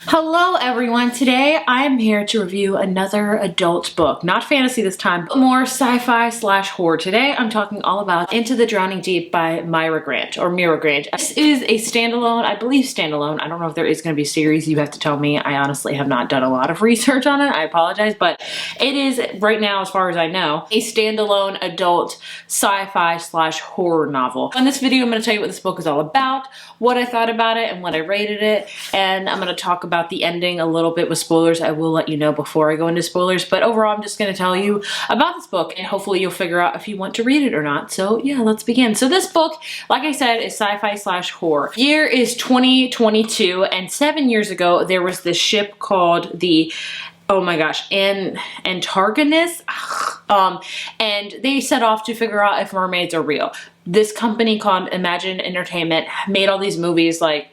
Hello everyone, today I'm here to review another adult book. Not fantasy this time, but more sci-fi slash horror. Today I'm talking all about Into the Drowning Deep by Mira Grant, or Mira Grant. This is a standalone, I believe standalone. I don't know if there is going to be a series, you have to tell me. I honestly have not done a lot of research on it, I apologize, but it is right now, as far as I know, a standalone adult sci-fi slash horror novel. In this video I'm going to tell you what this book is all about, what I thought about it and what I rated it, and I'm going to talk about the ending a little bit with spoilers. I will let you know before I go into spoilers, but overall I'm just going to tell you about this book and hopefully you'll figure out if you want to read it or not. So yeah, let's begin. So this book, like I said, is sci-fi slash horror. Year is 2022, and 7 years ago there was this ship called the Antagonist, and they set off to figure out if mermaids are real. This company called Imagine Entertainment made all these movies like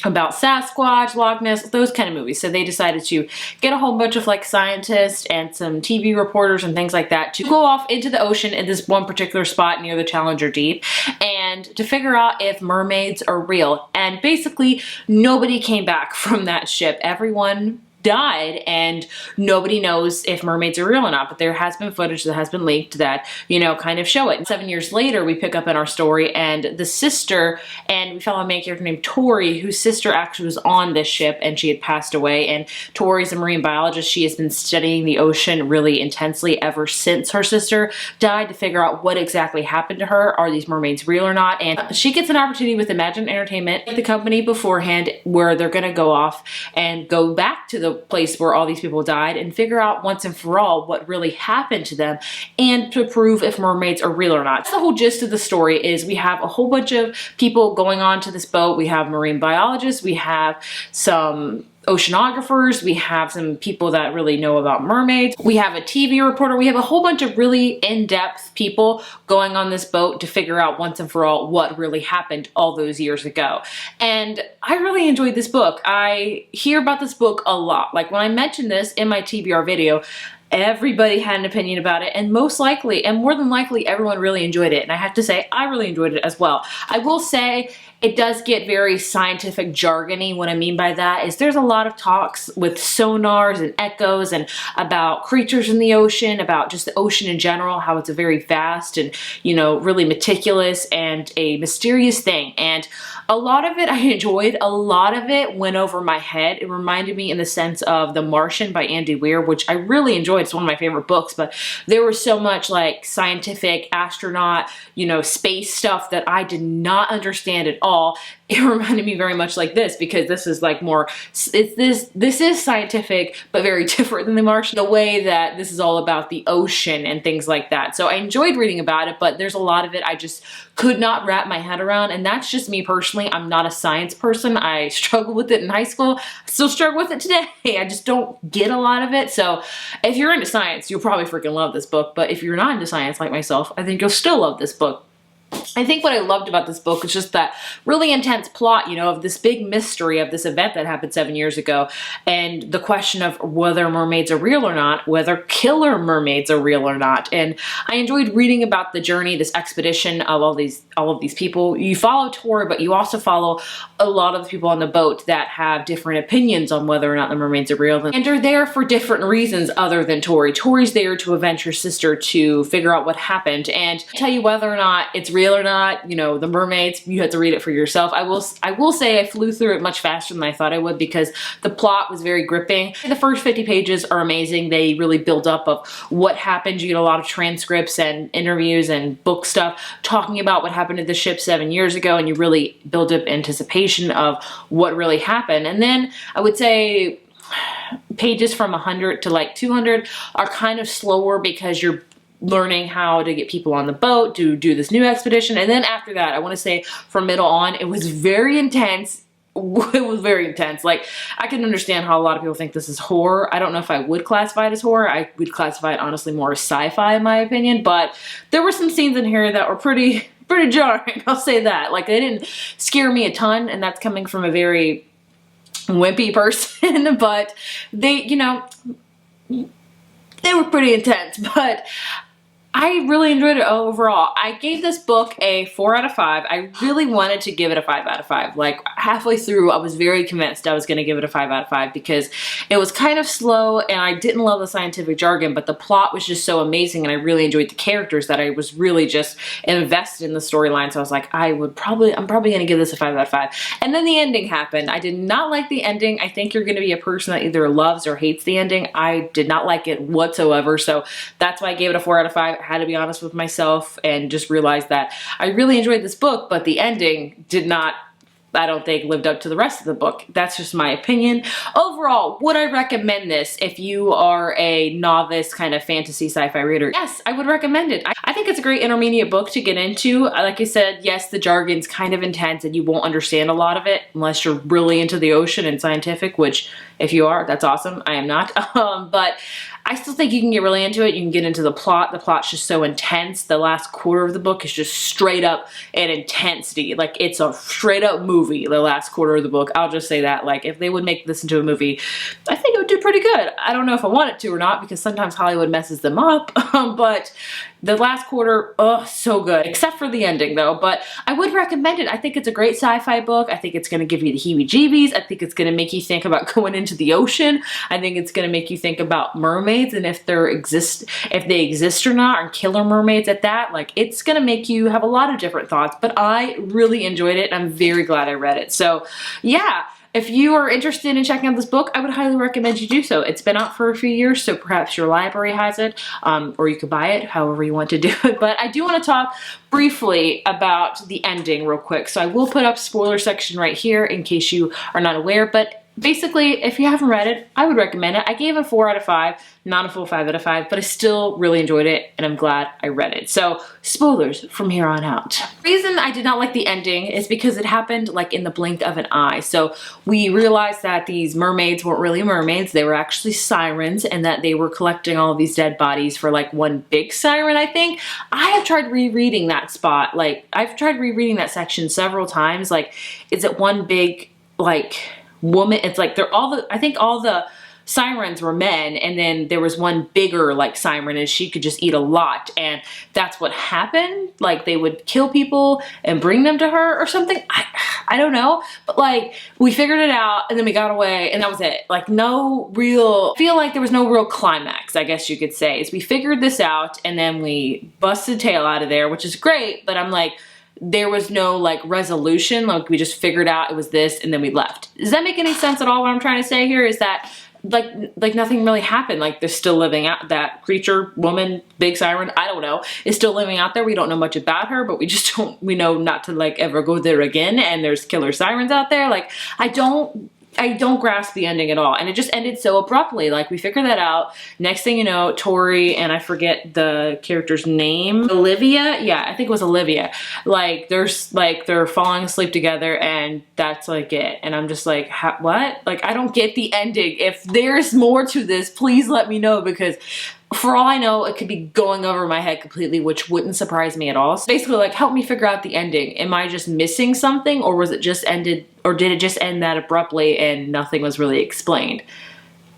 about Sasquatch, Loch Ness, those kind of movies. So they decided to get a whole bunch of like scientists and some TV reporters and things like that to go off into the ocean in this one particular spot near the Challenger Deep and to figure out if mermaids are real. And basically nobody came back from that ship. Everyone died and nobody knows if mermaids are real or not, but there has been footage that has been leaked that, you know, kind of show it. 7 years later, we pick up in our story and the sister, and we follow a main character named Tori, whose sister actually was on this ship and she had passed away. And Tori's a marine biologist. She has been studying the ocean really intensely ever since her sister died to figure out what exactly happened to her. Are these mermaids real or not? And she gets an opportunity with Imagine Entertainment, the company beforehand, where they're gonna go off and go back to the place where all these people died and figure out once and for all what really happened to them and to prove if mermaids are real or not. The whole gist of the story is we have a whole bunch of people going on to this boat. We have marine biologists, we have some oceanographers, we have some people that really know about mermaids, we have a TV reporter, we have a whole bunch of really in-depth people going on this boat to figure out once and for all what really happened all those years ago. And I really enjoyed this book. I hear about this book a lot. Like when I mentioned this in my TBR video, everybody had an opinion about it, and most likely and more than likely everyone really enjoyed it, and I have to say I really enjoyed it as well. I will say it does get very scientific jargony. What I mean by that is there's a lot of talks with sonars and echoes and about creatures in the ocean, about just the ocean in general, how it's a very vast and, you know, really meticulous and a mysterious thing. And a lot of it I enjoyed, a lot of it went over my head. It reminded me in the sense of The Martian by Andy Weir, which I really enjoyed. It's one of my favorite books, but there was so much like scientific, astronaut, you know, space stuff that I did not understand at all. It reminded me very much like this, because this is like more, this is scientific, but very different than The Martian, the way that this is all about the ocean and things like that. So I enjoyed reading about it, but there's a lot of it I just could not wrap my head around, and that's just me personally. I'm not a science person. I struggled with it in high school. I still struggle with it today. I just don't get a lot of it. So if you're into science, you'll probably freaking love this book, but if you're not into science like myself, I think you'll still love this book. I think what I loved about this book is just that really intense plot, you know, of this big mystery of this event that happened 7 years ago, and the question of whether mermaids are real or not, whether killer mermaids are real or not. And I enjoyed reading about the journey, this expedition of all of these people. You follow Tori, but you also follow a lot of the people on the boat that have different opinions on whether or not the mermaids are real, and are there for different reasons other than Tori. Tori's there to avenge her sister, to figure out what happened and tell you whether or not it's real or not. You know, the mermaids, you have to read it for yourself. I will say I flew through it much faster than I thought I would, because the plot was very gripping. The first 50 pages are amazing. They really build up of what happened. You get a lot of transcripts and interviews and book stuff talking about what happened to the ship 7 years ago, and you really build up anticipation of what really happened. And then I would say pages from 100 to like 200 are kind of slower, because you're learning how to get people on the boat to do this new expedition. And then after that, I want to say from middle on, it was very intense. It was very intense. Like, I can understand how a lot of people think this is horror. I don't know if I would classify it as horror. I would classify it honestly more as sci-fi in my opinion, but there were some scenes in here that were pretty jarring. I'll say that. Like, they didn't scare me a ton, and that's coming from a very wimpy person, but they, you know, they were pretty intense. But I really enjoyed it overall. I gave this book a 4 out of 5. I really wanted to give it a 5 out of 5. Like halfway through, I was very convinced I was going to give it a 5 out of 5 because it was kind of slow and I didn't love the scientific jargon, but the plot was just so amazing and I really enjoyed the characters that I was really just invested in the storyline. So I was like, I'm probably going to give this a 5 out of 5. And then the ending happened. I did not like the ending. I think you're going to be a person that either loves or hates the ending. I did not like it whatsoever. So that's why I gave it a 4 out of 5. I had to be honest with myself and just realize that I really enjoyed this book, but the ending did not, I don't think, lived up to the rest of the book. That's just my opinion. Overall, would I recommend this if you are a novice kind of fantasy sci-fi reader? Yes, I would recommend it. I think it's a great intermediate book to get into. Like I said, yes, the jargon's kind of intense and you won't understand a lot of it unless you're really into the ocean and scientific, which if you are, that's awesome. I am not. But I still think you can get really into it. You can get into the plot. The plot's just so intense. The last quarter of the book is just straight up an intensity. Like it's a straight up movie, the last quarter of the book. I'll just say that. Like if they would make this into a movie, I think it would do pretty good. I don't know if I want it to or not because sometimes Hollywood messes them up. But the last quarter, oh, so good. Except for the ending though, but I would recommend it. I think it's a great sci-fi book. I think it's gonna give you the heebie-jeebies. I think it's gonna make you think about going into the ocean. I think it's gonna make you think about mermaids and if they exist or not, and killer mermaids at that. Like it's gonna make you have a lot of different thoughts, but I really enjoyed it and I'm very glad I read it. So yeah. If you are interested in checking out this book, I would highly recommend you do so. It's been out for a few years, so perhaps your library has it, or you could buy it, however you want to do it. But I do want to talk briefly about the ending real quick. So I will put up spoiler section right here in case you are not aware, but basically, if you haven't read it, I would recommend it. I gave it a 4 out of 5, not a full 5 out of 5, but I still really enjoyed it and I'm glad I read it. So spoilers from here on out. The reason I did not like the ending is because it happened like in the blink of an eye. So we realized that these mermaids weren't really mermaids, they were actually sirens and that they were collecting all of these dead bodies for like one big siren, I think. I have tried rereading that spot. Like I've tried rereading that section several times. Like is it one big like woman? It's like I think all the sirens were men and then there was one bigger like siren and she could just eat a lot and that's what happened. Like they would kill people and bring them to her or something. I don't know, but like we figured it out and then we got away and that was it. Like I feel like there was no real climax, I guess you could say. Is we figured this out and then we busted tail out of there, which is great, but I'm like, there was no like resolution. Like we just figured out it was this and then we left. Does that make any sense at all? What I'm trying to say here is that like nothing really happened. Like they're still living out, that creature, woman, big siren, I don't know, is still living out there. We don't know much about her, but we know not to like ever go there again. And there's killer sirens out there. Like I don't grasp the ending at all. And it just ended so abruptly. Like we figured that out. Next thing you know, Tori and I forget the character's name. Olivia? Yeah, I think it was Olivia. Like they're falling asleep together and that's like it. And I'm just like, what? Like I don't get the ending. If there's more to this, please let me know because for all I know, it could be going over my head completely, which wouldn't surprise me at all. So basically, like, help me figure out the ending. Am I just missing something or was it just ended, or did it just end that abruptly and nothing was really explained?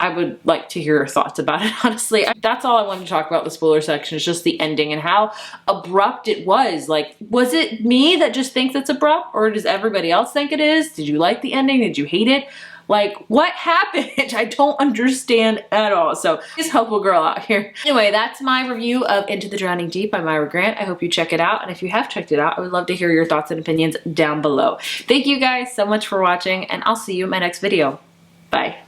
I would like to hear your thoughts about it, honestly. That's all I wanted to talk about the spoiler section, is just the ending and how abrupt it was. Like, was it me that just thinks it's abrupt or does everybody else think it is? Did you like the ending? Did you hate it? Like, what happened? I don't understand at all. So just help a girl out here. Anyway, that's my review of Into the Drowning Deep by Myra Grant. I hope you check it out. And if you have checked it out, I would love to hear your thoughts and opinions down below. Thank you guys so much for watching, and I'll see you in my next video. Bye.